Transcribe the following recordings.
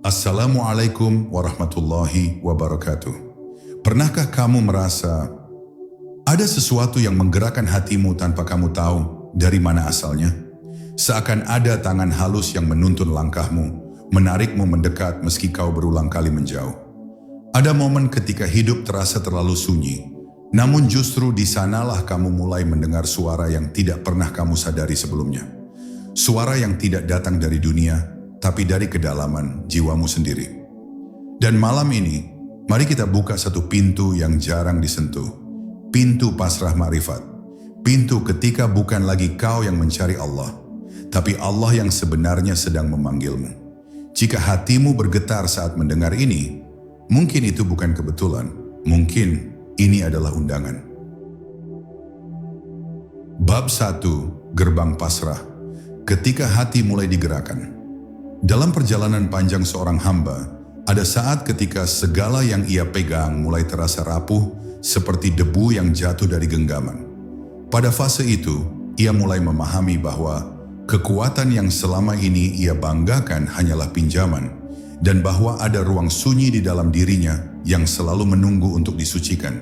Assalamualaikum warahmatullahi wabarakatuh. Pernahkah kamu merasa ada sesuatu yang menggerakkan hatimu tanpa kamu tahu dari mana asalnya? Seakan ada tangan halus yang menuntun langkahmu, menarikmu mendekat meski kau berulang kali menjauh. Ada momen ketika hidup terasa terlalu sunyi, namun justru di sanalah kamu mulai mendengar suara yang tidak pernah kamu sadari sebelumnya. Suara yang tidak datang dari dunia, tapi dari kedalaman jiwamu sendiri. Dan malam ini, mari kita buka satu pintu yang jarang disentuh. Pintu pasrah ma'rifat. Pintu ketika bukan lagi kau yang mencari Allah, tapi Allah yang sebenarnya sedang memanggilmu. Jika hatimu bergetar saat mendengar ini, mungkin itu bukan kebetulan. Mungkin ini adalah undangan. Bab 1, Gerbang Pasrah. Ketika hati mulai digerakkan. Dalam perjalanan panjang seorang hamba, ada saat ketika segala yang ia pegang mulai terasa rapuh seperti debu yang jatuh dari genggaman. Pada fase itu, ia mulai memahami bahwa kekuatan yang selama ini ia banggakan hanyalah pinjaman, dan bahwa ada ruang sunyi di dalam dirinya yang selalu menunggu untuk disucikan.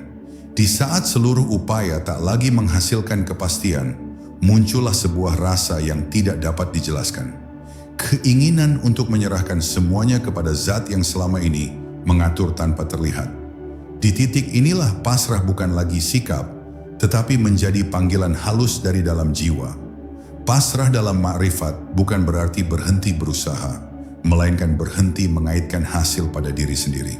Di saat seluruh upaya tak lagi menghasilkan kepastian, muncullah sebuah rasa yang tidak dapat dijelaskan. Keinginan untuk menyerahkan semuanya kepada zat yang selama ini mengatur tanpa terlihat. Di titik inilah pasrah bukan lagi sikap, tetapi menjadi panggilan halus dari dalam jiwa. Pasrah dalam ma'rifat bukan berarti berhenti berusaha, melainkan berhenti mengaitkan hasil pada diri sendiri.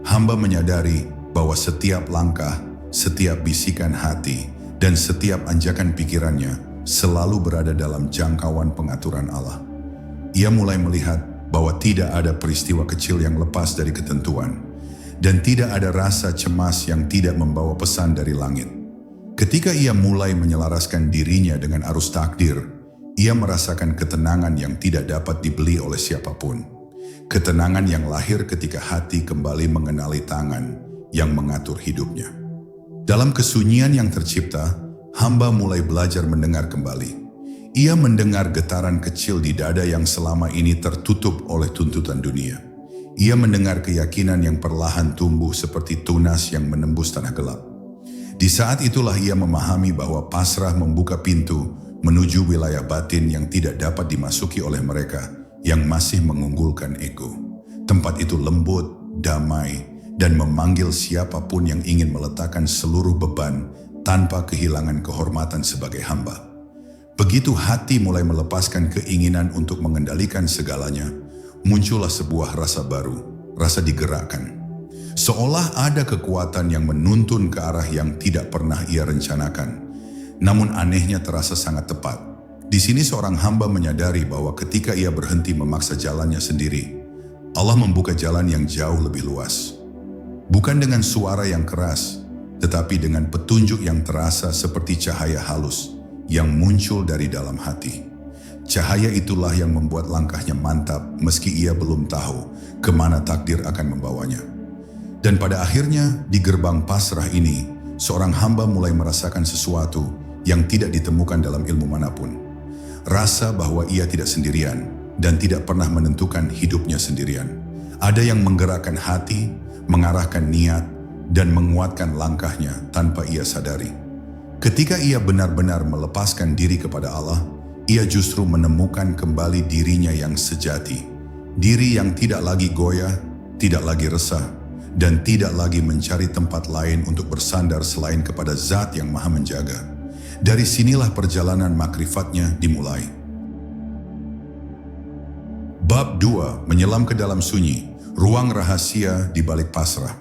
Hamba menyadari bahwa setiap langkah, setiap bisikan hati, dan setiap anjakan pikirannya selalu berada dalam jangkauan pengaturan Allah. Ia mulai melihat bahwa tidak ada peristiwa kecil yang lepas dari ketentuan, dan tidak ada rasa cemas yang tidak membawa pesan dari langit. Ketika ia mulai menyelaraskan dirinya dengan arus takdir, ia merasakan ketenangan yang tidak dapat dibeli oleh siapapun. Ketenangan yang lahir ketika hati kembali mengenali tangan yang mengatur hidupnya. Dalam kesunyian yang tercipta, hamba mulai belajar mendengar kembali. Ia mendengar getaran kecil di dada yang selama ini tertutup oleh tuntutan dunia. Ia mendengar keyakinan yang perlahan tumbuh seperti tunas yang menembus tanah gelap. Di saat itulah ia memahami bahwa pasrah membuka pintu menuju wilayah batin yang tidak dapat dimasuki oleh mereka yang masih mengunggulkan ego. Tempat itu lembut, damai, dan memanggil siapapun yang ingin meletakkan seluruh beban tanpa kehilangan kehormatan sebagai hamba. Begitu hati mulai melepaskan keinginan untuk mengendalikan segalanya, muncullah sebuah rasa baru, rasa digerakkan. Seolah ada kekuatan yang menuntun ke arah yang tidak pernah ia rencanakan. Namun anehnya terasa sangat tepat. Di sini seorang hamba menyadari bahwa ketika ia berhenti memaksa jalannya sendiri, Allah membuka jalan yang jauh lebih luas. Bukan dengan suara yang keras, tetapi dengan petunjuk yang terasa seperti cahaya halus yang muncul dari dalam hati. Cahaya itulah yang membuat langkahnya mantap meski ia belum tahu kemana takdir akan membawanya. Dan pada akhirnya di gerbang pasrah ini, seorang hamba mulai merasakan sesuatu yang tidak ditemukan dalam ilmu manapun. Rasa bahwa ia tidak sendirian dan tidak pernah menentukan hidupnya sendirian. Ada yang menggerakkan hati, mengarahkan niat, dan menguatkan langkahnya tanpa ia sadari. Ketika ia benar-benar melepaskan diri kepada Allah, ia justru menemukan kembali dirinya yang sejati. Diri yang tidak lagi goyah, tidak lagi resah, dan tidak lagi mencari tempat lain untuk bersandar selain kepada Zat yang Maha Menjaga. Dari sinilah perjalanan makrifatnya dimulai. Bab 2, menyelam ke dalam sunyi, ruang rahasia di balik pasrah.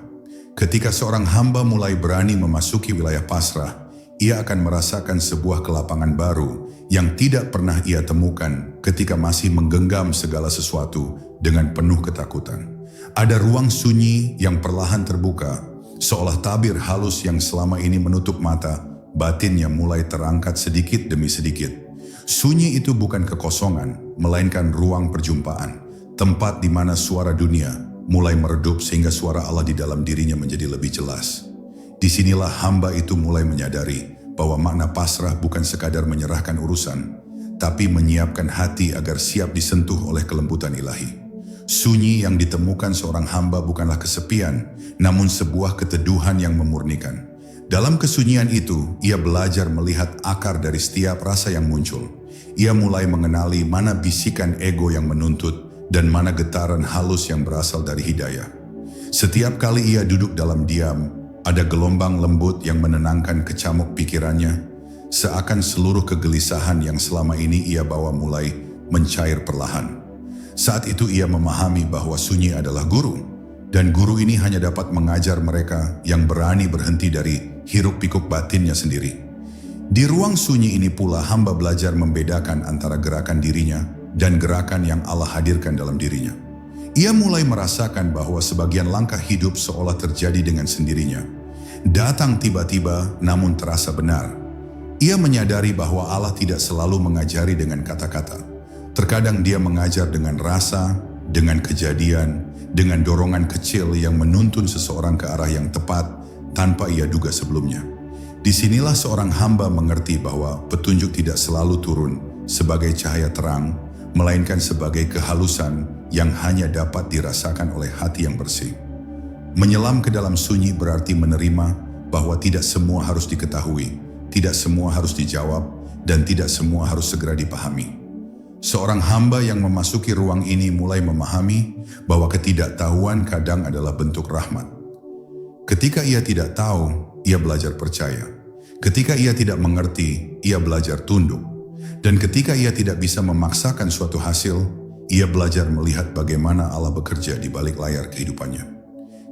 Ketika seorang hamba mulai berani memasuki wilayah pasrah, ia akan merasakan sebuah kelapangan baru yang tidak pernah ia temukan ketika masih menggenggam segala sesuatu dengan penuh ketakutan. Ada ruang sunyi yang perlahan terbuka, seolah tabir halus yang selama ini menutup mata, batinnya mulai terangkat sedikit demi sedikit. Sunyi itu bukan kekosongan, melainkan ruang perjumpaan, tempat di mana suara dunia mulai meredup sehingga suara Allah di dalam dirinya menjadi lebih jelas. Disinilah hamba itu mulai menyadari bahwa makna pasrah bukan sekadar menyerahkan urusan, tapi menyiapkan hati agar siap disentuh oleh kelembutan ilahi. Sunyi yang ditemukan seorang hamba bukanlah kesepian, namun sebuah keteduhan yang memurnikan. Dalam kesunyian itu, ia belajar melihat akar dari setiap rasa yang muncul. Ia mulai mengenali mana bisikan ego yang menuntut dan mana getaran halus yang berasal dari hidayah. Setiap kali ia duduk dalam diam, ada gelombang lembut yang menenangkan kecamuk pikirannya, seakan seluruh kegelisahan yang selama ini ia bawa mulai mencair perlahan. Saat itu ia memahami bahwa sunyi adalah guru, dan guru ini hanya dapat mengajar mereka yang berani berhenti dari hiruk-pikuk batinnya sendiri. Di ruang sunyi ini pula hamba belajar membedakan antara gerakan dirinya dan gerakan yang Allah hadirkan dalam dirinya. Ia mulai merasakan bahwa sebagian langkah hidup seolah terjadi dengan sendirinya. Datang tiba-tiba namun terasa benar. Ia menyadari bahwa Allah tidak selalu mengajari dengan kata-kata. Terkadang dia mengajar dengan rasa, dengan kejadian, dengan dorongan kecil yang menuntun seseorang ke arah yang tepat tanpa ia duga sebelumnya. Disinilah seorang hamba mengerti bahwa petunjuk tidak selalu turun sebagai cahaya terang, melainkan sebagai kehalusan yang hanya dapat dirasakan oleh hati yang bersih. Menyelam ke dalam sunyi berarti menerima bahwa tidak semua harus diketahui, tidak semua harus dijawab, dan tidak semua harus segera dipahami. Seorang hamba yang memasuki ruang ini mulai memahami bahwa ketidaktahuan kadang adalah bentuk rahmat. Ketika ia tidak tahu, ia belajar percaya. Ketika ia tidak mengerti, ia belajar tunduk. Dan ketika ia tidak bisa memaksakan suatu hasil, ia belajar melihat bagaimana Allah bekerja di balik layar kehidupannya.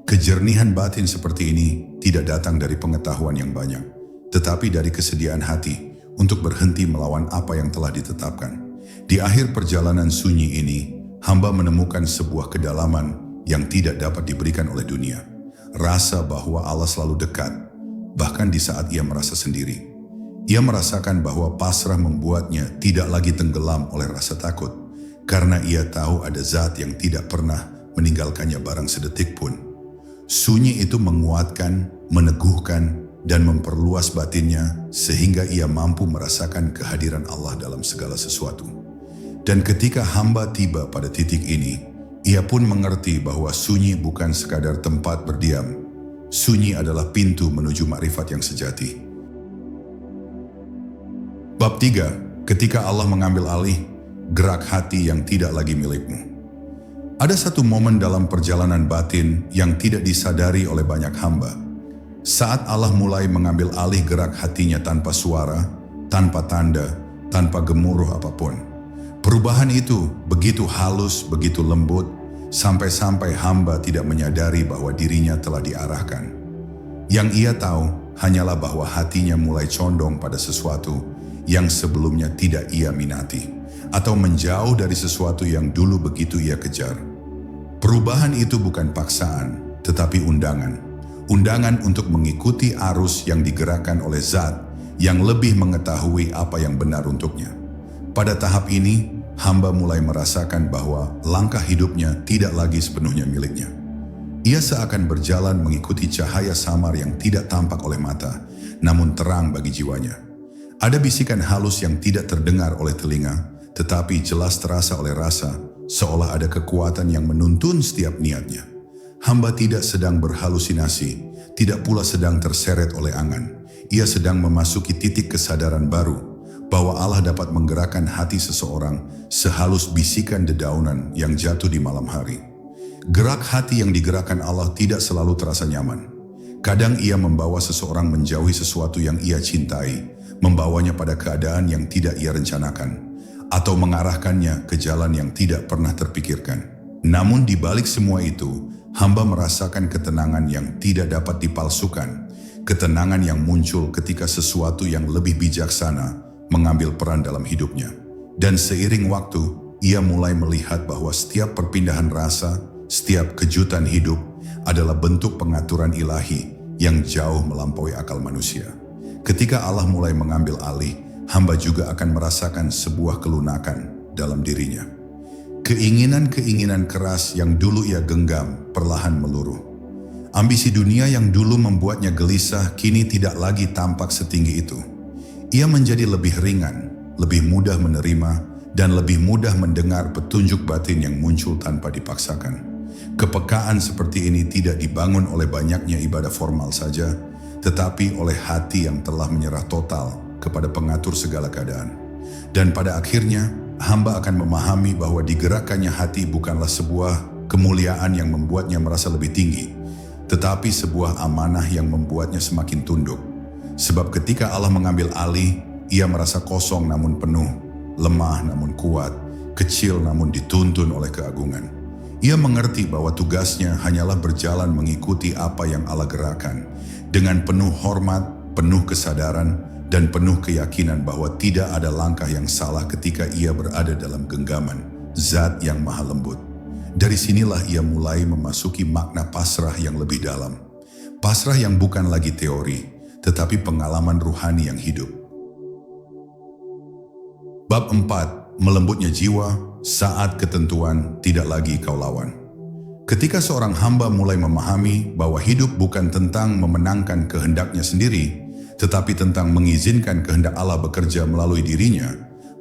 Kejernihan batin seperti ini tidak datang dari pengetahuan yang banyak, tetapi dari kesediaan hati untuk berhenti melawan apa yang telah ditetapkan. Di akhir perjalanan sunyi ini, hamba menemukan sebuah kedalaman yang tidak dapat diberikan oleh dunia. Rasa bahwa Allah selalu dekat, bahkan di saat ia merasa sendiri. Ia merasakan bahwa pasrah membuatnya tidak lagi tenggelam oleh rasa takut, karena ia tahu ada zat yang tidak pernah meninggalkannya barang sedetik pun. Sunyi itu menguatkan, meneguhkan, dan memperluas batinnya sehingga ia mampu merasakan kehadiran Allah dalam segala sesuatu. Dan ketika hamba tiba pada titik ini, ia pun mengerti bahwa sunyi bukan sekadar tempat berdiam. Sunyi adalah pintu menuju makrifat yang sejati. Bab 3. Ketika Allah mengambil alih gerak hati yang tidak lagi milikmu. Ada satu momen dalam perjalanan batin yang tidak disadari oleh banyak hamba. Saat Allah mulai mengambil alih gerak hatinya tanpa suara, tanpa tanda, tanpa gemuruh apapun. Perubahan itu begitu halus, begitu lembut, sampai-sampai hamba tidak menyadari bahwa dirinya telah diarahkan. Yang ia tahu hanyalah bahwa hatinya mulai condong pada sesuatu yang sebelumnya tidak ia minati, atau menjauh dari sesuatu yang dulu begitu ia kejar. Perubahan itu bukan paksaan, tetapi undangan. Undangan untuk mengikuti arus yang digerakkan oleh zat yang lebih mengetahui apa yang benar untuknya. Pada tahap ini, hamba mulai merasakan bahwa langkah hidupnya tidak lagi sepenuhnya miliknya. Ia seakan berjalan mengikuti cahaya samar yang tidak tampak oleh mata, namun terang bagi jiwanya. Ada bisikan halus yang tidak terdengar oleh telinga, tetapi jelas terasa oleh rasa, seolah ada kekuatan yang menuntun setiap niatnya. Hamba tidak sedang berhalusinasi, tidak pula sedang terseret oleh angan. Ia sedang memasuki titik kesadaran baru, bahwa Allah dapat menggerakkan hati seseorang sehalus bisikan dedaunan yang jatuh di malam hari. Gerak hati yang digerakkan Allah tidak selalu terasa nyaman. Kadang ia membawa seseorang menjauhi sesuatu yang ia cintai, membawanya pada keadaan yang tidak ia rencanakan, atau mengarahkannya ke jalan yang tidak pernah terpikirkan. Namun di balik semua itu, hamba merasakan ketenangan yang tidak dapat dipalsukan, ketenangan yang muncul ketika sesuatu yang lebih bijaksana mengambil peran dalam hidupnya. Dan seiring waktu, ia mulai melihat bahwa setiap perpindahan rasa, setiap kejutan hidup adalah bentuk pengaturan ilahi yang jauh melampaui akal manusia. Ketika Allah mulai mengambil alih, hamba juga akan merasakan sebuah kelunakan dalam dirinya. Keinginan-keinginan keras yang dulu ia genggam perlahan meluruh. Ambisi dunia yang dulu membuatnya gelisah kini tidak lagi tampak setinggi itu. Ia menjadi lebih ringan, lebih mudah menerima, dan lebih mudah mendengar petunjuk batin yang muncul tanpa dipaksakan. Kepekaan seperti ini tidak dibangun oleh banyaknya ibadah formal saja, tetapi oleh hati yang telah menyerah total kepada pengatur segala keadaan. Dan pada akhirnya, hamba akan memahami bahwa digerakkannya hati bukanlah sebuah kemuliaan yang membuatnya merasa lebih tinggi, tetapi sebuah amanah yang membuatnya semakin tunduk. Sebab ketika Allah mengambil alih, ia merasa kosong namun penuh, lemah namun kuat, kecil namun dituntun oleh keagungan. Ia mengerti bahwa tugasnya hanyalah berjalan mengikuti apa yang Allah gerakan, dengan penuh hormat, penuh kesadaran, dan penuh keyakinan bahwa tidak ada langkah yang salah ketika ia berada dalam genggaman Zat yang Maha Lembut. Dari sinilah ia mulai memasuki makna pasrah yang lebih dalam. Pasrah yang bukan lagi teori, tetapi pengalaman ruhani yang hidup. Bab 4. Melembutnya jiwa saat ketentuan tidak lagi kau lawan. Ketika seorang hamba mulai memahami bahwa hidup bukan tentang memenangkan kehendaknya sendiri, tetapi tentang mengizinkan kehendak Allah bekerja melalui dirinya,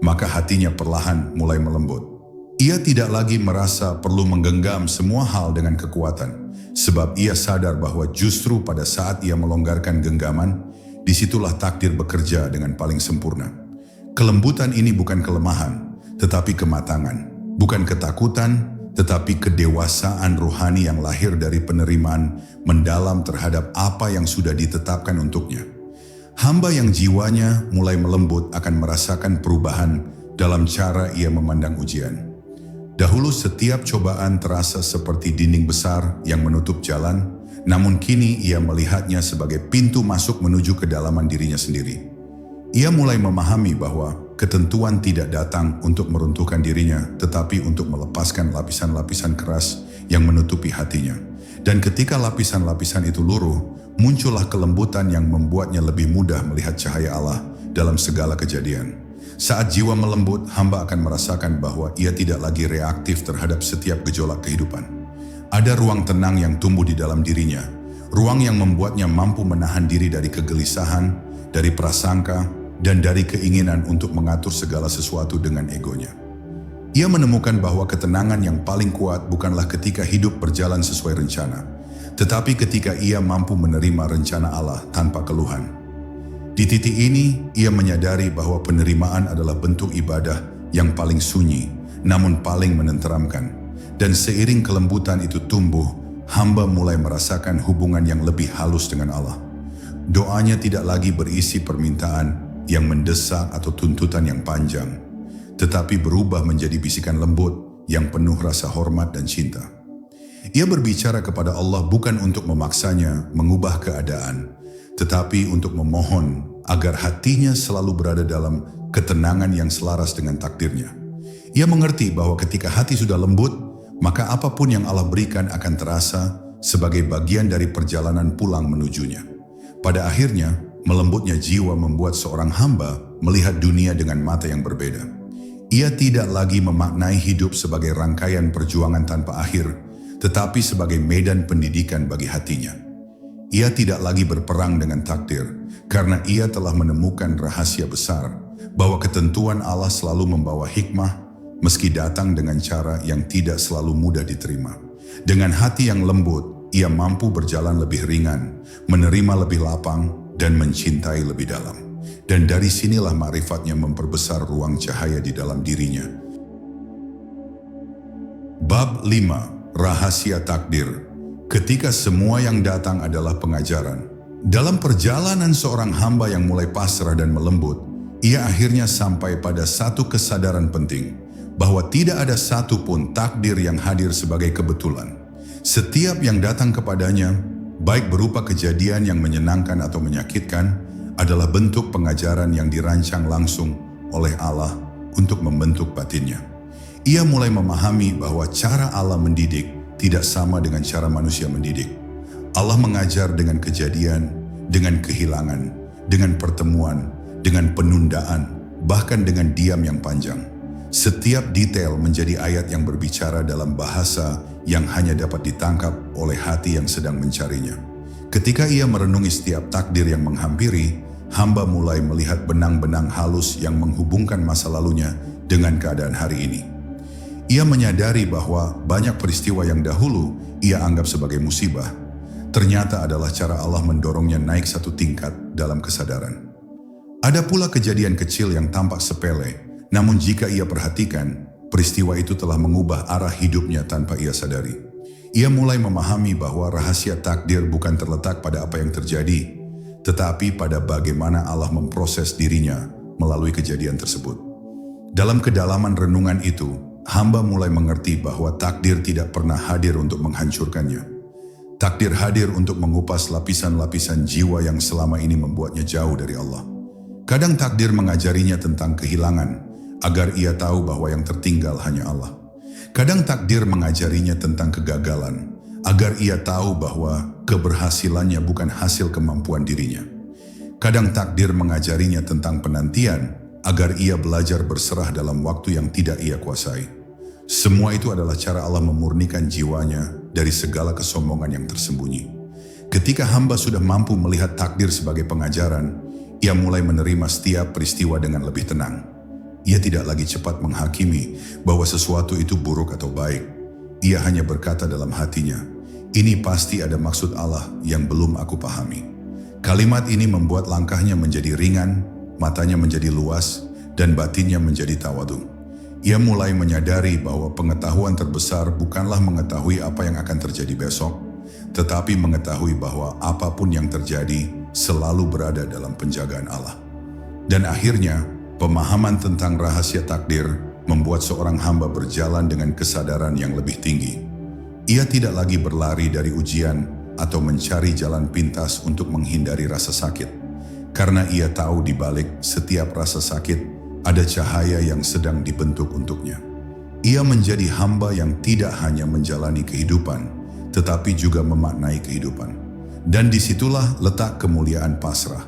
maka hatinya perlahan mulai melembut. Ia tidak lagi merasa perlu menggenggam semua hal dengan kekuatan, sebab ia sadar bahwa justru pada saat ia melonggarkan genggaman, disitulah takdir bekerja dengan paling sempurna. Kelembutan ini bukan kelemahan, tetapi kematangan. Bukan ketakutan, tetapi kedewasaan rohani yang lahir dari penerimaan mendalam terhadap apa yang sudah ditetapkan untuknya. Hamba yang jiwanya mulai melembut akan merasakan perubahan dalam cara ia memandang ujian. Dahulu setiap cobaan terasa seperti dinding besar yang menutup jalan, namun kini ia melihatnya sebagai pintu masuk menuju kedalaman dirinya sendiri. Ia mulai memahami bahwa ketentuan tidak datang untuk meruntuhkan dirinya, tetapi untuk melepaskan lapisan-lapisan keras yang menutupi hatinya. Dan ketika lapisan-lapisan itu luruh, muncullah kelembutan yang membuatnya lebih mudah melihat cahaya Allah dalam segala kejadian. Saat jiwa melembut, hamba akan merasakan bahwa ia tidak lagi reaktif terhadap setiap gejolak kehidupan. Ada ruang tenang yang tumbuh di dalam dirinya, ruang yang membuatnya mampu menahan diri dari kegelisahan, dari prasangka, dan dari keinginan untuk mengatur segala sesuatu dengan egonya. Ia menemukan bahwa ketenangan yang paling kuat bukanlah ketika hidup berjalan sesuai rencana, tetapi ketika ia mampu menerima rencana Allah tanpa keluhan. Di titik ini, ia menyadari bahwa penerimaan adalah bentuk ibadah yang paling sunyi, namun paling menenteramkan. Dan seiring kelembutan itu tumbuh, hamba mulai merasakan hubungan yang lebih halus dengan Allah. Doanya tidak lagi berisi permintaan yang mendesak atau tuntutan yang panjang, tetapi berubah menjadi bisikan lembut yang penuh rasa hormat dan cinta. Ia berbicara kepada Allah bukan untuk memaksanya mengubah keadaan, tetapi untuk memohon agar hatinya selalu berada dalam ketenangan yang selaras dengan takdirnya. Ia mengerti bahwa ketika hati sudah lembut, maka apapun yang Allah berikan akan terasa sebagai bagian dari perjalanan pulang menujunya. Pada akhirnya, melembutnya jiwa membuat seorang hamba melihat dunia dengan mata yang berbeda. Ia tidak lagi memaknai hidup sebagai rangkaian perjuangan tanpa akhir, tetapi sebagai medan pendidikan bagi hatinya. Ia tidak lagi berperang dengan takdir, karena ia telah menemukan rahasia besar, bahwa ketentuan Allah selalu membawa hikmah, meski datang dengan cara yang tidak selalu mudah diterima. Dengan hati yang lembut, ia mampu berjalan lebih ringan, menerima lebih lapang, dan mencintai lebih dalam. Dan dari sinilah ma'rifatnya memperbesar ruang cahaya di dalam dirinya. Bab 5. Rahasia takdir. Ketika semua yang datang adalah pengajaran. Dalam perjalanan seorang hamba yang mulai pasrah dan melembut, ia akhirnya sampai pada satu kesadaran penting, bahwa tidak ada satu pun takdir yang hadir sebagai kebetulan. Setiap yang datang kepadanya, baik berupa kejadian yang menyenangkan atau menyakitkan, adalah bentuk pengajaran yang dirancang langsung oleh Allah untuk membentuk batinnya. Ia mulai memahami bahwa cara Allah mendidik tidak sama dengan cara manusia mendidik. Allah mengajar dengan kejadian, dengan kehilangan, dengan pertemuan, dengan penundaan, bahkan dengan diam yang panjang. Setiap detail menjadi ayat yang berbicara dalam bahasa yang hanya dapat ditangkap oleh hati yang sedang mencarinya. Ketika ia merenungi setiap takdir yang menghampiri, hamba mulai melihat benang-benang halus yang menghubungkan masa lalunya dengan keadaan hari ini. Ia menyadari bahwa banyak peristiwa yang dahulu ia anggap sebagai musibah, ternyata adalah cara Allah mendorongnya naik satu tingkat dalam kesadaran. Ada pula kejadian kecil yang tampak sepele, namun jika ia perhatikan, peristiwa itu telah mengubah arah hidupnya tanpa ia sadari. Ia mulai memahami bahwa rahasia takdir bukan terletak pada apa yang terjadi, tetapi pada bagaimana Allah memproses dirinya melalui kejadian tersebut. Dalam kedalaman renungan itu, hamba mulai mengerti bahwa takdir tidak pernah hadir untuk menghancurkannya. Takdir hadir untuk mengupas lapisan-lapisan jiwa yang selama ini membuatnya jauh dari Allah. Kadang takdir mengajarinya tentang kehilangan, agar ia tahu bahwa yang tertinggal hanya Allah. Kadang takdir mengajarinya tentang kegagalan, agar ia tahu bahwa keberhasilannya bukan hasil kemampuan dirinya. Kadang takdir mengajarinya tentang penantian, agar ia belajar berserah dalam waktu yang tidak ia kuasai. Semua itu adalah cara Allah memurnikan jiwanya dari segala kesombongan yang tersembunyi. Ketika hamba sudah mampu melihat takdir sebagai pengajaran, ia mulai menerima setiap peristiwa dengan lebih tenang. Ia tidak lagi cepat menghakimi bahwa sesuatu itu buruk atau baik. Ia hanya berkata dalam hatinya, "Ini pasti ada maksud Allah yang belum aku pahami." Kalimat ini membuat langkahnya menjadi ringan, matanya menjadi luas, dan batinnya menjadi tawadhu. Ia mulai menyadari bahwa pengetahuan terbesar bukanlah mengetahui apa yang akan terjadi besok, tetapi mengetahui bahwa apapun yang terjadi selalu berada dalam penjagaan Allah. Dan akhirnya, pemahaman tentang rahasia takdir membuat seorang hamba berjalan dengan kesadaran yang lebih tinggi. Ia tidak lagi berlari dari ujian atau mencari jalan pintas untuk menghindari rasa sakit, karena ia tahu di balik setiap rasa sakit ada cahaya yang sedang dibentuk untuknya. Ia menjadi hamba yang tidak hanya menjalani kehidupan, tetapi juga memaknai kehidupan. Dan disitulah letak kemuliaan pasrah,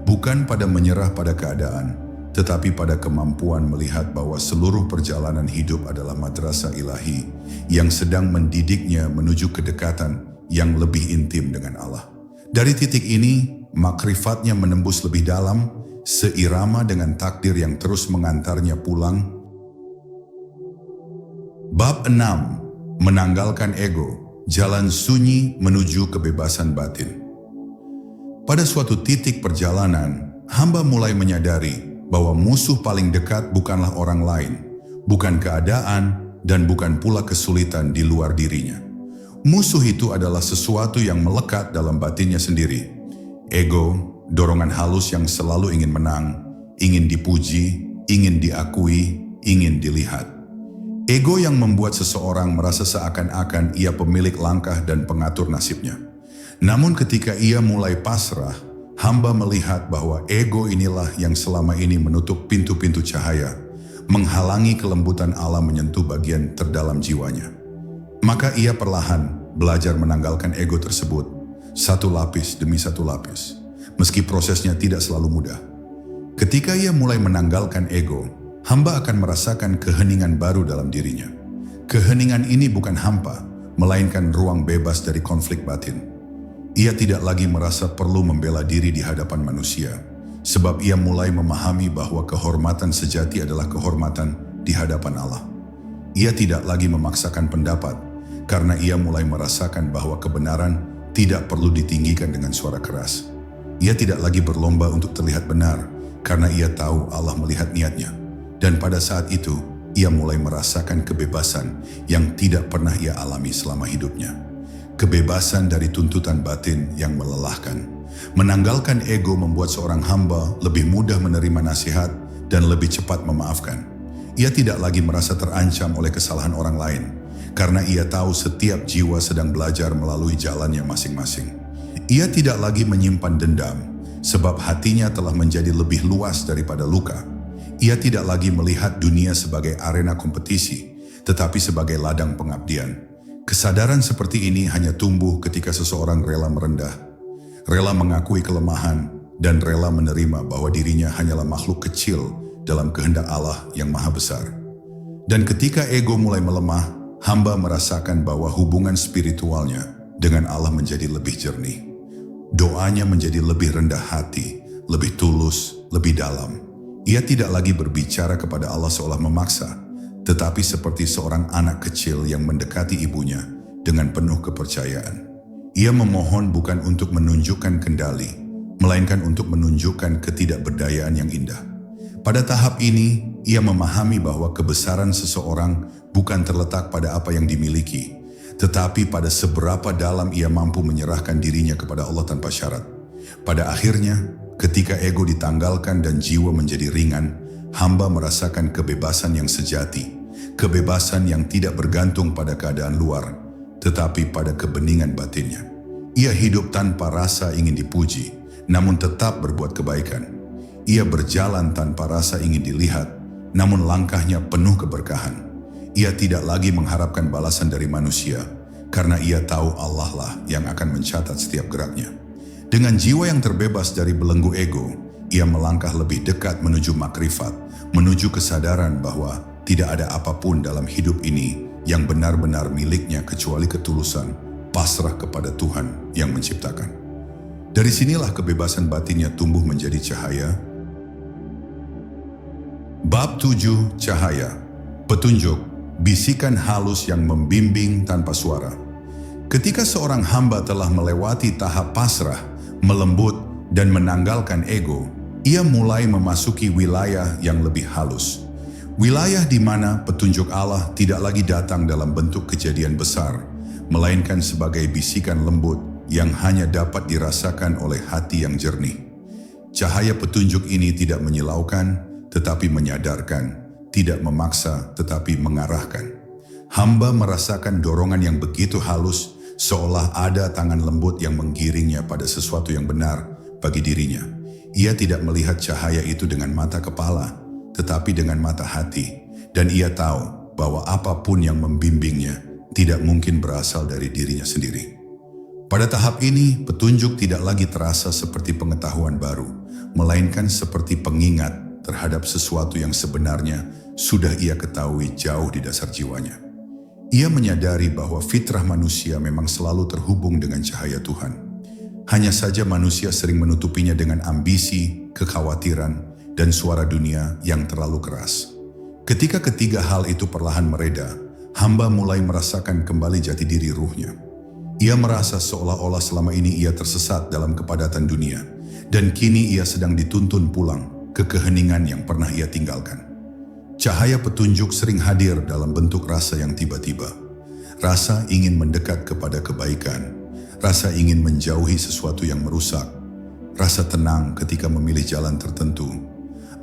bukan pada menyerah pada keadaan, tetapi pada kemampuan melihat bahwa seluruh perjalanan hidup adalah madrasah ilahi yang sedang mendidiknya menuju kedekatan yang lebih intim dengan Allah. Dari titik ini, makrifatnya menembus lebih dalam, seirama dengan takdir yang terus mengantarnya pulang. Bab 6. Menanggalkan ego. Jalan sunyi menuju kebebasan batin. Pada suatu titik perjalanan, hamba mulai menyadari bahwa musuh paling dekat bukanlah orang lain, bukan keadaan, dan bukan pula kesulitan di luar dirinya. Musuh itu adalah sesuatu yang melekat dalam batinnya sendiri. Ego, dorongan halus yang selalu ingin menang, ingin dipuji, ingin diakui, ingin dilihat. Ego yang membuat seseorang merasa seakan-akan ia pemilik langkah dan pengatur nasibnya. Namun ketika ia mulai pasrah, hamba melihat bahwa ego inilah yang selama ini menutup pintu-pintu cahaya, menghalangi kelembutan Allah menyentuh bagian terdalam jiwanya. Maka ia perlahan belajar menanggalkan ego tersebut, satu lapis demi satu lapis, meski prosesnya tidak selalu mudah. Ketika ia mulai menanggalkan ego, hamba akan merasakan keheningan baru dalam dirinya. Keheningan ini bukan hampa, melainkan ruang bebas dari konflik batin. Ia tidak lagi merasa perlu membela diri di hadapan manusia, sebab ia mulai memahami bahwa kehormatan sejati adalah kehormatan di hadapan Allah. Ia tidak lagi memaksakan pendapat, karena ia mulai merasakan bahwa kebenaran tidak perlu ditinggikan dengan suara keras. Ia tidak lagi berlomba untuk terlihat benar, karena ia tahu Allah melihat niatnya. Dan pada saat itu, ia mulai merasakan kebebasan yang tidak pernah ia alami selama hidupnya. Kebebasan dari tuntutan batin yang melelahkan. Menanggalkan ego membuat seorang hamba lebih mudah menerima nasihat dan lebih cepat memaafkan. Ia tidak lagi merasa terancam oleh kesalahan orang lain, karena ia tahu setiap jiwa sedang belajar melalui jalannya masing-masing. Ia tidak lagi menyimpan dendam, sebab hatinya telah menjadi lebih luas daripada luka. Ia tidak lagi melihat dunia sebagai arena kompetisi, tetapi sebagai ladang pengabdian. Kesadaran seperti ini hanya tumbuh ketika seseorang rela merendah, rela mengakui kelemahan, dan rela menerima bahwa dirinya hanyalah makhluk kecil dalam kehendak Allah yang maha besar. Dan ketika ego mulai melemah, hamba merasakan bahwa hubungan spiritualnya dengan Allah menjadi lebih jernih. Doanya menjadi lebih rendah hati, lebih tulus, lebih dalam. Ia tidak lagi berbicara kepada Allah seolah memaksa, tetapi seperti seorang anak kecil yang mendekati ibunya dengan penuh kepercayaan. Ia memohon bukan untuk menunjukkan kendali, melainkan untuk menunjukkan ketidakberdayaan yang indah. Pada tahap ini, ia memahami bahwa kebesaran seseorang bukan terletak pada apa yang dimiliki, tetapi pada seberapa dalam ia mampu menyerahkan dirinya kepada Allah tanpa syarat. Pada akhirnya, ketika ego ditanggalkan dan jiwa menjadi ringan, hamba merasakan kebebasan yang sejati, kebebasan yang tidak bergantung pada keadaan luar, tetapi pada kebeningan batinnya. Ia hidup tanpa rasa ingin dipuji, namun tetap berbuat kebaikan. Ia berjalan tanpa rasa ingin dilihat, namun langkahnya penuh keberkahan. Ia tidak lagi mengharapkan balasan dari manusia, karena ia tahu Allah lah yang akan mencatat setiap geraknya. Dengan jiwa yang terbebas dari belenggu ego, ia melangkah lebih dekat menuju makrifat, menuju kesadaran bahwa tidak ada apapun dalam hidup ini yang benar-benar miliknya kecuali ketulusan, pasrah kepada Tuhan yang menciptakan. Dari sinilah kebebasan batinnya tumbuh menjadi cahaya. Bab 7. Cahaya. Petunjuk, bisikan halus yang membimbing tanpa suara. Ketika seorang hamba telah melewati tahap pasrah, melembut, dan menanggalkan ego, ia mulai memasuki wilayah yang lebih halus. Wilayah di mana petunjuk Allah tidak lagi datang dalam bentuk kejadian besar, melainkan sebagai bisikan lembut yang hanya dapat dirasakan oleh hati yang jernih. Cahaya petunjuk ini tidak menyilaukan, tetapi menyadarkan, tidak memaksa, tetapi mengarahkan. Hamba merasakan dorongan yang begitu halus, seolah ada tangan lembut yang menggiringnya pada sesuatu yang benar bagi dirinya. Ia tidak melihat cahaya itu dengan mata kepala, tetapi dengan mata hati, dan ia tahu bahwa apapun yang membimbingnya tidak mungkin berasal dari dirinya sendiri. Pada tahap ini, petunjuk tidak lagi terasa seperti pengetahuan baru, melainkan seperti pengingat terhadap sesuatu yang sebenarnya sudah ia ketahui jauh di dasar jiwanya. Ia menyadari bahwa fitrah manusia memang selalu terhubung dengan cahaya Tuhan. Hanya saja manusia sering menutupinya dengan ambisi, kekhawatiran, dan suara dunia yang terlalu keras. Ketika ketiga hal itu perlahan mereda, hamba mulai merasakan kembali jati diri ruhnya. Ia merasa seolah-olah selama ini ia tersesat dalam kepadatan dunia, dan kini ia sedang dituntun pulang ke keheningan yang pernah ia tinggalkan. Cahaya petunjuk sering hadir dalam bentuk rasa yang tiba-tiba. Rasa ingin mendekat kepada kebaikan, rasa ingin menjauhi sesuatu yang merusak, rasa tenang ketika memilih jalan tertentu,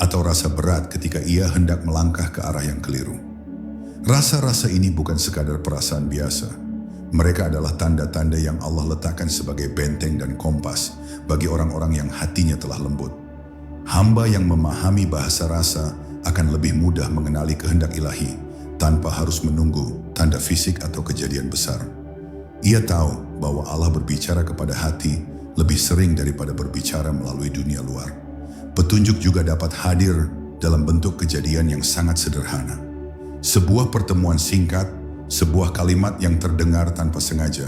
atau rasa berat ketika ia hendak melangkah ke arah yang keliru. Rasa-rasa ini bukan sekadar perasaan biasa. Mereka adalah tanda-tanda yang Allah letakkan sebagai benteng dan kompas bagi orang-orang yang hatinya telah lembut. Hamba yang memahami bahasa rasa akan lebih mudah mengenali kehendak ilahi tanpa harus menunggu tanda fisik atau kejadian besar. Ia tahu bahwa Allah berbicara kepada hati lebih sering daripada berbicara melalui dunia luar. Petunjuk juga dapat hadir dalam bentuk kejadian yang sangat sederhana. Sebuah pertemuan singkat, sebuah kalimat yang terdengar tanpa sengaja,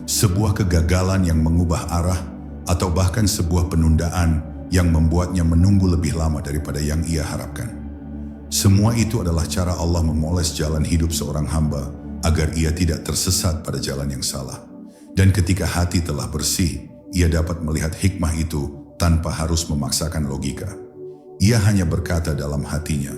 sebuah kegagalan yang mengubah arah, atau bahkan sebuah penundaan yang membuatnya menunggu lebih lama daripada yang ia harapkan. Semua itu adalah cara Allah memoles jalan hidup seorang hamba agar ia tidak tersesat pada jalan yang salah. Dan ketika hati telah bersih, ia dapat melihat hikmah itu tanpa harus memaksakan logika. Ia hanya berkata dalam hatinya,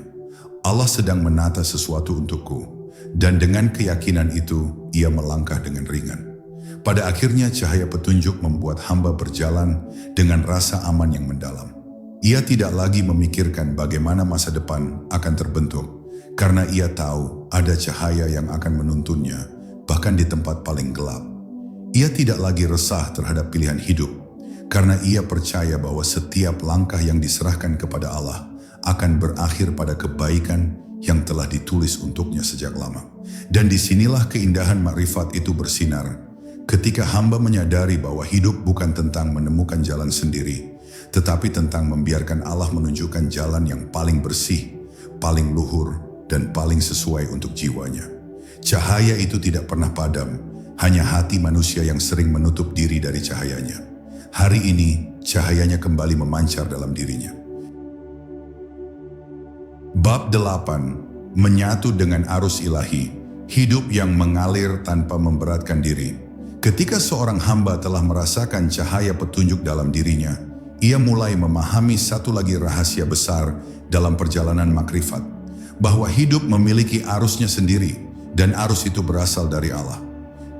Allah sedang menata sesuatu untukku, dan dengan keyakinan itu ia melangkah dengan ringan. Pada akhirnya cahaya petunjuk membuat hamba berjalan dengan rasa aman yang mendalam. Ia tidak lagi memikirkan bagaimana masa depan akan terbentuk, karena ia tahu ada cahaya yang akan menuntunnya, bahkan di tempat paling gelap. Ia tidak lagi resah terhadap pilihan hidup, karena ia percaya bahwa setiap langkah yang diserahkan kepada Allah akan berakhir pada kebaikan yang telah ditulis untuknya sejak lama. Dan disinilah keindahan makrifat itu bersinar. Ketika hamba menyadari bahwa hidup bukan tentang menemukan jalan sendiri, tetapi tentang membiarkan Allah menunjukkan jalan yang paling bersih, paling luhur, dan paling sesuai untuk jiwanya. Cahaya itu tidak pernah padam, hanya hati manusia yang sering menutup diri dari cahayanya. Hari ini, cahayanya kembali memancar dalam dirinya. Bab 8. Menyatu dengan arus ilahi, hidup yang mengalir tanpa memberatkan diri. Ketika seorang hamba telah merasakan cahaya petunjuk dalam dirinya, ia mulai memahami satu lagi rahasia besar dalam perjalanan makrifat, bahwa hidup memiliki arusnya sendiri dan arus itu berasal dari Allah.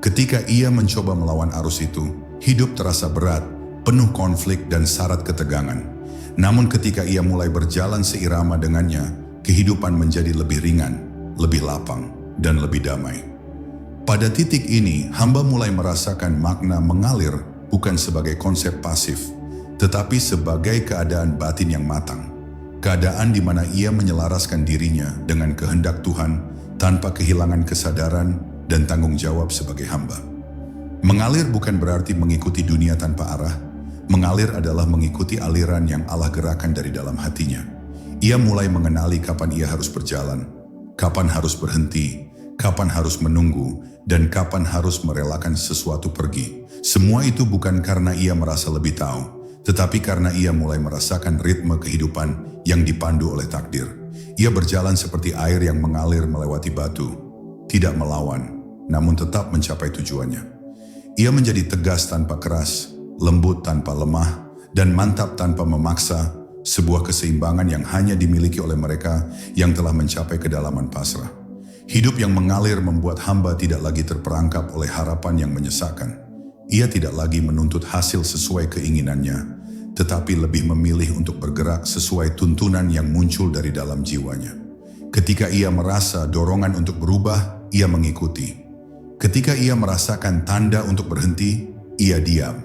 Ketika ia mencoba melawan arus itu, hidup terasa berat, penuh konflik dan syarat ketegangan. Namun ketika ia mulai berjalan seirama dengannya, kehidupan menjadi lebih ringan, lebih lapang, dan lebih damai. Pada titik ini, hamba mulai merasakan makna mengalir bukan sebagai konsep pasif, tetapi sebagai keadaan batin yang matang. Keadaan di mana ia menyelaraskan dirinya dengan kehendak Tuhan tanpa kehilangan kesadaran dan tanggung jawab sebagai hamba. Mengalir bukan berarti mengikuti dunia tanpa arah. Mengalir adalah mengikuti aliran yang Allah gerakan dari dalam hatinya. Ia mulai mengenali kapan ia harus berjalan, kapan harus berhenti, kapan harus menunggu, dan kapan harus merelakan sesuatu pergi. Semua itu bukan karena ia merasa lebih tahu, tetapi karena ia mulai merasakan ritme kehidupan yang dipandu oleh takdir. Ia berjalan seperti air yang mengalir melewati batu, tidak melawan, namun tetap mencapai tujuannya. Ia menjadi tegas tanpa keras, lembut tanpa lemah, dan mantap tanpa memaksa, sebuah keseimbangan yang hanya dimiliki oleh mereka yang telah mencapai kedalaman pasrah. Hidup yang mengalir membuat hamba tidak lagi terperangkap oleh harapan yang menyesakkan. Ia tidak lagi menuntut hasil sesuai keinginannya, tetapi lebih memilih untuk bergerak sesuai tuntunan yang muncul dari dalam jiwanya. Ketika ia merasa dorongan untuk berubah, ia mengikuti. Ketika ia merasakan tanda untuk berhenti, ia diam.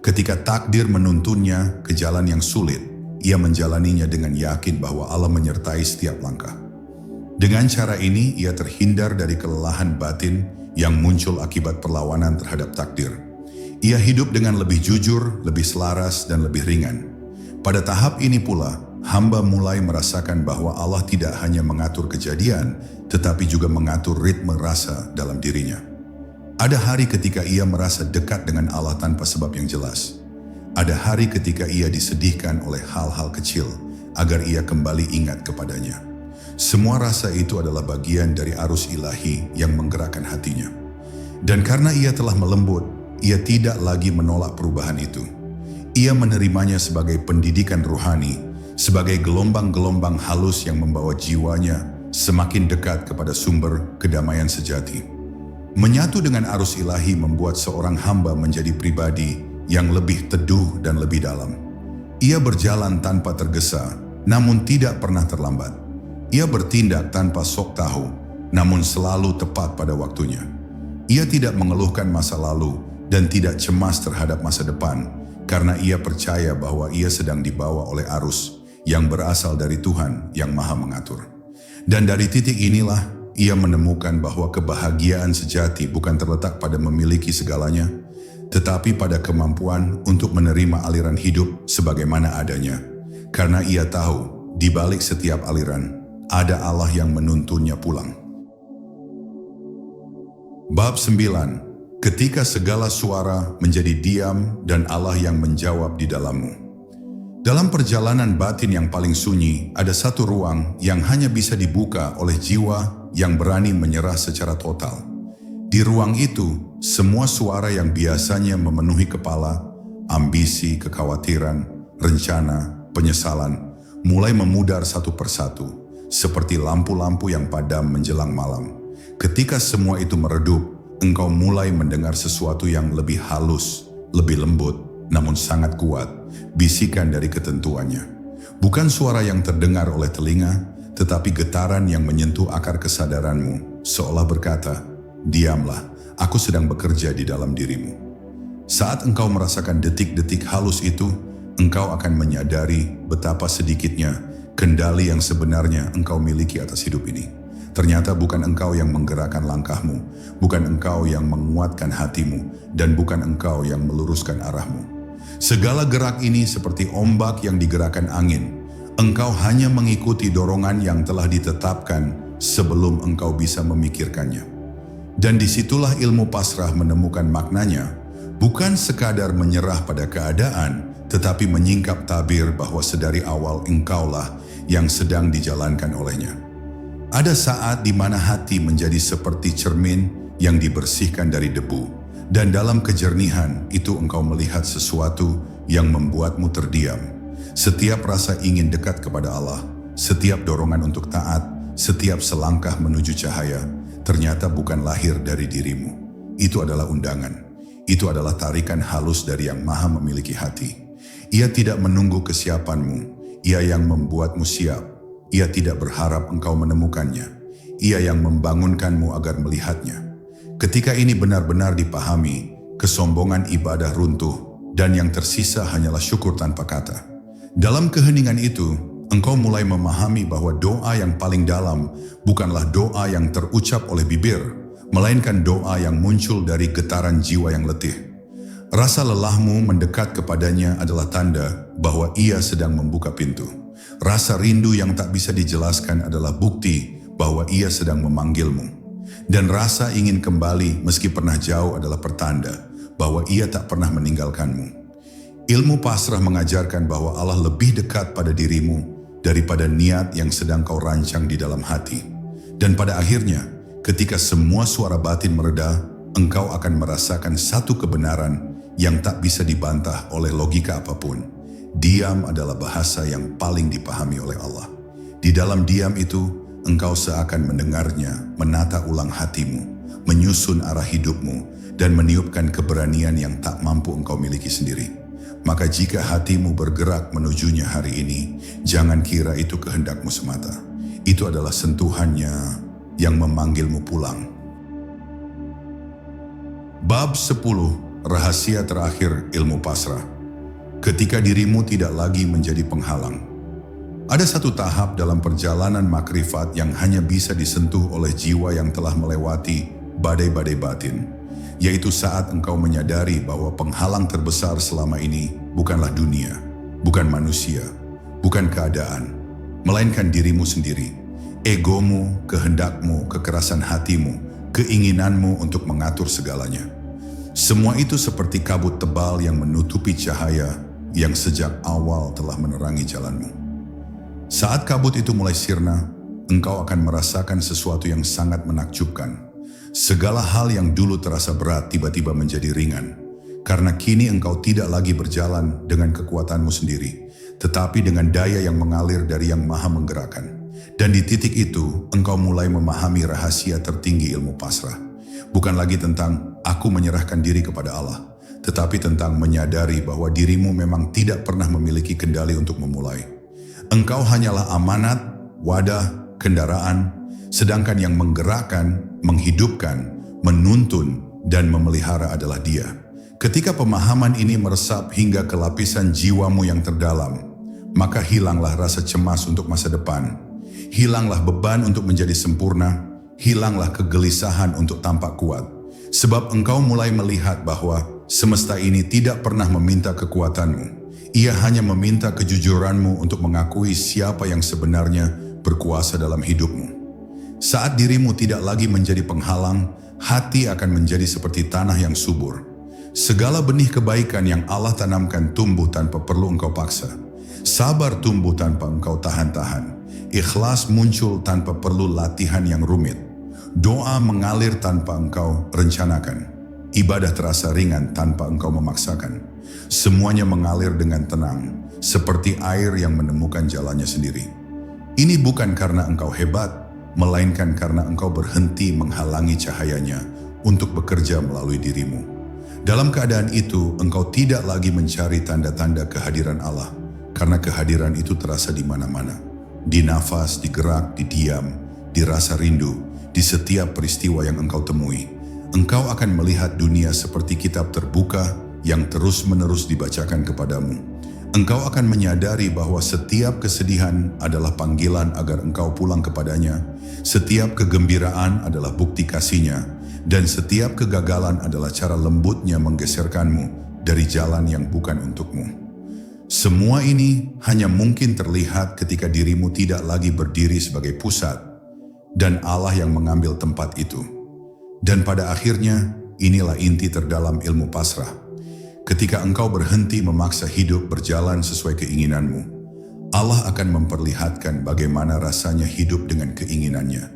Ketika takdir menuntunnya ke jalan yang sulit, ia menjalaninya dengan yakin bahwa Allah menyertai setiap langkah. Dengan cara ini, ia terhindar dari kelelahan batin yang muncul akibat perlawanan terhadap takdir. Ia hidup dengan lebih jujur, lebih selaras, dan lebih ringan. Pada tahap ini pula, hamba mulai merasakan bahwa Allah tidak hanya mengatur kejadian, tetapi juga mengatur ritme rasa dalam dirinya. Ada hari ketika ia merasa dekat dengan Allah tanpa sebab yang jelas. Ada hari ketika ia disedihkan oleh hal-hal kecil agar ia kembali ingat kepadanya. Semua rasa itu adalah bagian dari arus ilahi yang menggerakkan hatinya. Dan karena ia telah melembut, ia tidak lagi menolak perubahan itu. Ia menerimanya sebagai pendidikan rohani, sebagai gelombang-gelombang halus yang membawa jiwanya semakin dekat kepada sumber kedamaian sejati. Menyatu dengan arus ilahi membuat seorang hamba menjadi pribadi yang lebih teduh dan lebih dalam. Ia berjalan tanpa tergesa, namun tidak pernah terlambat. Ia bertindak tanpa sok tahu, namun selalu tepat pada waktunya. Ia tidak mengeluhkan masa lalu dan tidak cemas terhadap masa depan, karena ia percaya bahwa ia sedang dibawa oleh arus yang berasal dari Tuhan yang Maha Mengatur. Dan dari titik inilah, ia menemukan bahwa kebahagiaan sejati bukan terletak pada memiliki segalanya, tetapi pada kemampuan untuk menerima aliran hidup sebagaimana adanya. Karena ia tahu, di balik setiap aliran, ada Allah yang menuntunnya pulang. Bab 9. Ketika segala suara menjadi diam dan Allah yang menjawab di dalammu. Dalam perjalanan batin yang paling sunyi, ada satu ruang yang hanya bisa dibuka oleh jiwa yang berani menyerah secara total. Di ruang itu, semua suara yang biasanya memenuhi kepala, ambisi, kekhawatiran, rencana, penyesalan, mulai memudar satu persatu, seperti lampu-lampu yang padam menjelang malam. Ketika semua itu meredup, engkau mulai mendengar sesuatu yang lebih halus, lebih lembut, namun sangat kuat, bisikan dari ketentuannya. Bukan suara yang terdengar oleh telinga, tetapi getaran yang menyentuh akar kesadaranmu, seolah berkata, "Diamlah, aku sedang bekerja di dalam dirimu." Saat engkau merasakan detik-detik halus itu, engkau akan menyadari betapa sedikitnya kendali yang sebenarnya engkau miliki atas hidup ini. Ternyata bukan engkau yang menggerakkan langkahmu, bukan engkau yang menguatkan hatimu, dan bukan engkau yang meluruskan arahmu. Segala gerak ini seperti ombak yang digerakkan angin. Engkau hanya mengikuti dorongan yang telah ditetapkan sebelum engkau bisa memikirkannya. Dan disitulah ilmu pasrah menemukan maknanya, bukan sekadar menyerah pada keadaan, tetapi menyingkap tabir bahwa sedari awal engkaulah yang sedang dijalankan olehnya. Ada saat di mana hati menjadi seperti cermin yang dibersihkan dari debu, dan dalam kejernihan itu engkau melihat sesuatu yang membuatmu terdiam. Setiap rasa ingin dekat kepada Allah, setiap dorongan untuk taat, setiap selangkah menuju cahaya, ternyata bukan lahir dari dirimu. Itu adalah undangan. Itu adalah tarikan halus dari Yang Maha memiliki hati. Ia tidak menunggu kesiapanmu, Ia yang membuatmu siap. Ia tidak berharap engkau menemukannya. Ia yang membangunkanmu agar melihatnya. Ketika ini benar-benar dipahami, kesombongan ibadah runtuh, dan yang tersisa hanyalah syukur tanpa kata. Dalam keheningan itu, engkau mulai memahami bahwa doa yang paling dalam bukanlah doa yang terucap oleh bibir, melainkan doa yang muncul dari getaran jiwa yang letih. Rasa lelahmu mendekat kepadanya adalah tanda bahwa Ia sedang membuka pintu. Rasa rindu yang tak bisa dijelaskan adalah bukti bahwa Ia sedang memanggilmu. Dan rasa ingin kembali meski pernah jauh adalah pertanda bahwa Ia tak pernah meninggalkanmu. Ilmu pasrah mengajarkan bahwa Allah lebih dekat pada dirimu daripada niat yang sedang kau rancang di dalam hati. Dan pada akhirnya, ketika semua suara batin mereda, engkau akan merasakan satu kebenaran yang tak bisa dibantah oleh logika apapun. Diam adalah bahasa yang paling dipahami oleh Allah. Di dalam diam itu, engkau seakan mendengarnya, menata ulang hatimu, menyusun arah hidupmu, dan meniupkan keberanian yang tak mampu engkau miliki sendiri. Maka jika hatimu bergerak menujunya hari ini, jangan kira itu kehendakmu semata. Itu adalah sentuhannya yang memanggilmu pulang. Bab 10. Rahasia terakhir ilmu pasrah. Ketika dirimu tidak lagi menjadi penghalang. Ada satu tahap dalam perjalanan makrifat yang hanya bisa disentuh oleh jiwa yang telah melewati badai-badai batin, yaitu saat engkau menyadari bahwa penghalang terbesar selama ini bukanlah dunia, bukan manusia, bukan keadaan, melainkan dirimu sendiri, egomu, kehendakmu, kekerasan hatimu, keinginanmu untuk mengatur segalanya. Semua itu seperti kabut tebal yang menutupi cahaya yang sejak awal telah menerangi jalanmu. Saat kabut itu mulai sirna, engkau akan merasakan sesuatu yang sangat menakjubkan. Segala hal yang dulu terasa berat tiba-tiba menjadi ringan, karena kini engkau tidak lagi berjalan dengan kekuatanmu sendiri, tetapi dengan daya yang mengalir dari Yang Maha menggerakkan. Dan di titik itu, engkau mulai memahami rahasia tertinggi ilmu pasrah. Bukan lagi tentang aku menyerahkan diri kepada Allah, tetapi tentang menyadari bahwa dirimu memang tidak pernah memiliki kendali untuk memulai. Engkau hanyalah amanat, wadah, kendaraan, sedangkan yang menggerakkan, menghidupkan, menuntun, dan memelihara adalah Dia. Ketika pemahaman ini meresap hingga ke lapisan jiwamu yang terdalam, maka hilanglah rasa cemas untuk masa depan, hilanglah beban untuk menjadi sempurna, hilanglah kegelisahan untuk tampak kuat. Sebab engkau mulai melihat bahwa semesta ini tidak pernah meminta kekuatanmu. Ia hanya meminta kejujuranmu untuk mengakui siapa yang sebenarnya berkuasa dalam hidupmu. Saat dirimu tidak lagi menjadi penghalang, hati akan menjadi seperti tanah yang subur. Segala benih kebaikan yang Allah tanamkan tumbuh tanpa perlu engkau paksa. Sabar tumbuh tanpa engkau tahan-tahan. Ikhlas muncul tanpa perlu latihan yang rumit. Doa mengalir tanpa engkau rencanakan. Ibadah terasa ringan tanpa engkau memaksakan. Semuanya mengalir dengan tenang, seperti air yang menemukan jalannya sendiri. Ini bukan karena engkau hebat, melainkan karena engkau berhenti menghalangi cahayanya untuk bekerja melalui dirimu. Dalam keadaan itu, engkau tidak lagi mencari tanda-tanda kehadiran Allah, karena kehadiran itu terasa di mana-mana. Di nafas, di gerak, di diam, di rasa rindu, di setiap peristiwa yang engkau temui. Engkau akan melihat dunia seperti kitab terbuka yang terus-menerus dibacakan kepadamu. Engkau akan menyadari bahwa setiap kesedihan adalah panggilan agar engkau pulang kepadanya, setiap kegembiraan adalah bukti kasih-Nya, dan setiap kegagalan adalah cara lembutnya menggeserkanmu dari jalan yang bukan untukmu. Semua ini hanya mungkin terlihat ketika dirimu tidak lagi berdiri sebagai pusat, dan Allah yang mengambil tempat itu. Dan pada akhirnya, inilah inti terdalam ilmu pasrah. Ketika engkau berhenti memaksa hidup berjalan sesuai keinginanmu, Allah akan memperlihatkan bagaimana rasanya hidup dengan keinginannya.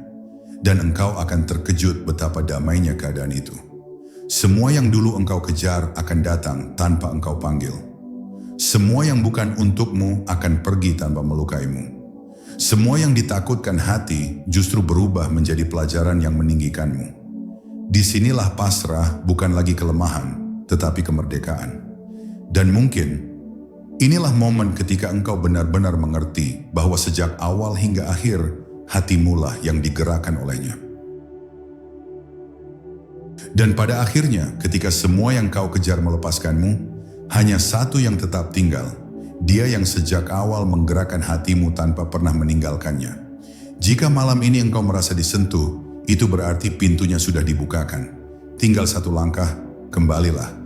Dan engkau akan terkejut betapa damainya keadaan itu. Semua yang dulu engkau kejar akan datang tanpa engkau panggil. Semua yang bukan untukmu akan pergi tanpa melukaimu. Semua yang ditakutkan hati justru berubah menjadi pelajaran yang meninggikanmu. Disinilah pasrah bukan lagi kelemahan, tetapi kemerdekaan. Dan mungkin inilah momen ketika engkau benar-benar mengerti bahwa sejak awal hingga akhir, hatimulah yang digerakkan olehnya. Dan pada akhirnya, ketika semua yang kau kejar melepaskanmu, hanya satu yang tetap tinggal. Dia yang sejak awal menggerakkan hatimu tanpa pernah meninggalkannya. Jika malam ini engkau merasa disentuh, itu berarti pintunya sudah dibukakan. Tinggal satu langkah, kembalilah.